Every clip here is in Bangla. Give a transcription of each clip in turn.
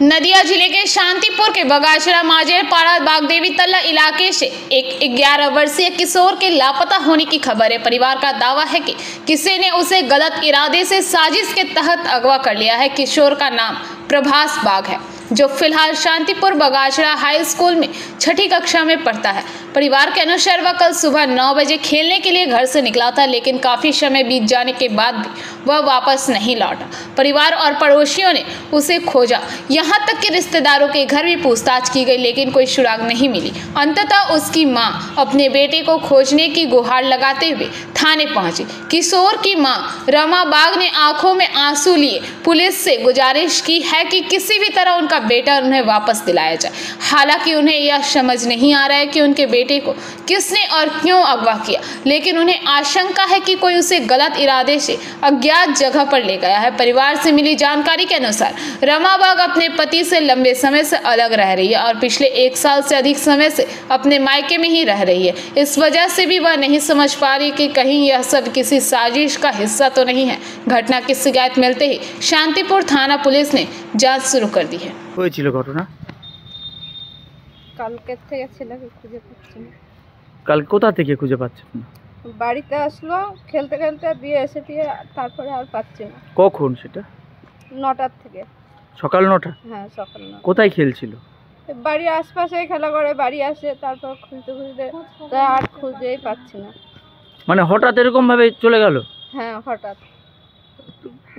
नदिया जिले के शांतिपुर के बगाचड़ा माजेर पाड़ा बागदेवी तल्ला इलाके से एक 11 वर्षीय किशोर के लापता होने की खबर है। परिवार का दावा है कि किसी ने उसे गलत इरादे से साजिश के तहत अगवा कर लिया है। किशोर का नाम प्रभास बाग है, जो फिलहाल शांतिपुर बगाचड़ा हाई स्कूल में 6ठी कक्षा में पढ़ता है। परिवार के अनुसार वह कल सुबह 9 बजे खेलने के लिए घर से निकला था, लेकिन काफी समय बीत जाने के बाद भी वह वापस नहीं लौटा। परिवार और पड़ोसियों ने उसे खोजा, यहाँ तक कि रिश्तेदारों के घर भी पूछताछ की गई, लेकिन कोई सुराग नहीं मिली। अंततः उसकी मां अपने बेटे को खोजने की गुहार लगाते हुए थाने पहुंची। किशोर की मां रमा बाग ने आंखों में आंसू लिए पुलिस से गुजारिश की है कि किसी भी तरह उनका बेटा उन्हें वापस दिलाया जाए। हालांकि उन्हें यह समझ नहीं आ रहा है कि उनके बेटे को किसने और क्यों अगवा किया, लेकिन उन्हें आशंका है कि कोई उसे गलत इरादे से अज्ञात जगह पर ले गया है। परिवार से मिली जानकारी के अनुसार रमा बाग अपने पति से लंबे समय से अलग रह रही है और पिछले 1 साल से अधिक समय से अपने मायके में ही रह रही है। इस वजह से भी वह नहीं समझ पा रही कि कहीं यह सब किसी साजिश का हिस्सा तो नहीं है। घटना की शिकायत मिलते ही शांतिपुर थाना पुलिस ने जांच शुरू कर दी है। হয়েছিল ঘটনা? কালকের থেকে ছেলেকে খুঁজে পাচ্ছি না। কাল কোথা থেকে খুঁজে পাচ্ছেন না? বাড়িতে আসলো খেলতে খেলতে দিয়ে এসে দিয়ে তারপরে আর পাচ্ছি না। কখন সেটা? 9টার থেকে। সকাল 9টা? হ্যাঁ, সকাল 9টা। কোথায় খেলছিল? বাড়ির আশপাশে খেলা করে, বাড়ি আসে, তারপর খুঁজতে খুঁজতে তা আর খুঁজেই পাচ্ছি না। মানে হঠাৎ এরকম ভাবে চলে গেল? হ্যাঁ, হঠাৎ।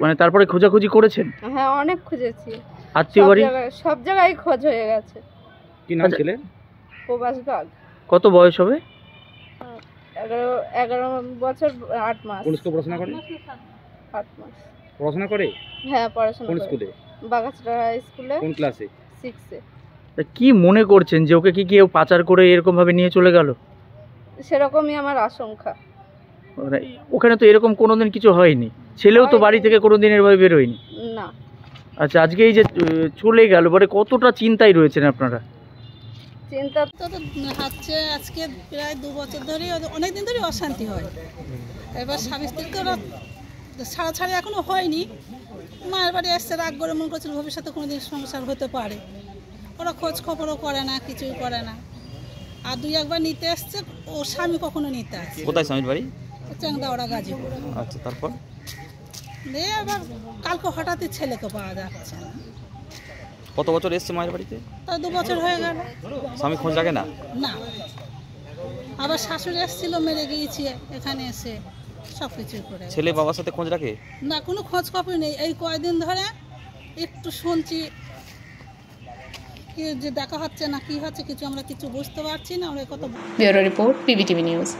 মানে তারপরে খোঁজাখুঁজি করেছেন? হ্যাঁ, অনেক খুঁজেছি। আত্মীয় বাড়ি সব জায়গায় খোঁজ হয়ে গেছে। কি নাম ছিল? প্রভাস বাগ। কত বয়স হবে? 11 বছর 8 মাস। কোন স্কুলে পড়াশোনা করে? 8 মাস। পড়াশোনা করে? হ্যাঁ, পড়াশোনা করে। কোন স্কুলে? বাগাচড়া হাই স্কুলে। কোন ক্লাসে? 6 এ। তা কি মনে করছেন যে ওকে কি কেউ পাচার করে এরকম ভাবে নিয়ে চলে গেল? সেরকমই আমার আশঙ্কা। মানে ওখানে তো এরকম কোনোদিন কিছু হয়নি, ছেলেও তো বাড়ি থেকে কোনোদিন এরভাবে বের হয়নি। না। আচ্ছা, আজকে এই যে চলে গেল, মানে কতটা চিন্তায় রয়েছেন আপনারা? চিন্তা তো হচ্ছে আজকে প্রায় 2 বছর ধরেই, অনেক দিন ধরেই অশান্তি হয়। এবার স্বামী স্ত্রী তো ওরা ছাড়াছাড়ি এখনো হয়নি। মায়ের বাড়ি আসছে, রাগ করে মনে করছিল ভবিষ্যতে কোনোদিন সংসার হতে পারে। ওরা খোঁজ খবরও করে না, কিছুই করে না। আর 2-1 বার নিতে আসছে, ও স্বামী কখনো নিতে আসছে। কোথায় স্বামীর বাড়ি? চাংদাওড়া, গাজীপুর। আচ্ছা, তারপর দিয়ে এবার কালকে হঠাৎই ছেলেকে পাওয়া যাচ্ছে না। কত বছর এসছে মায়ের বাড়িতে? তাই 2 বছর হয়ে গেল। স্বামী খোঁজ রাখে না? না। আবার শাশুড়ি এসেছিল, মেরে গিয়েছে এখানে এসে সব কিছু করে। ছেলে বাবার সাথে খোঁজ রাখে না, কোনো খোঁজ খবর নেই। এই কয়দিন ধরে একটু শুনছি কি যে দেখা হচ্ছে না, কি হচ্ছে কিছু আমরা কিছু বুঝতে পারছি না। আমরা কত ब्यूरो रिपोर्ट, PBTV न्यूज़।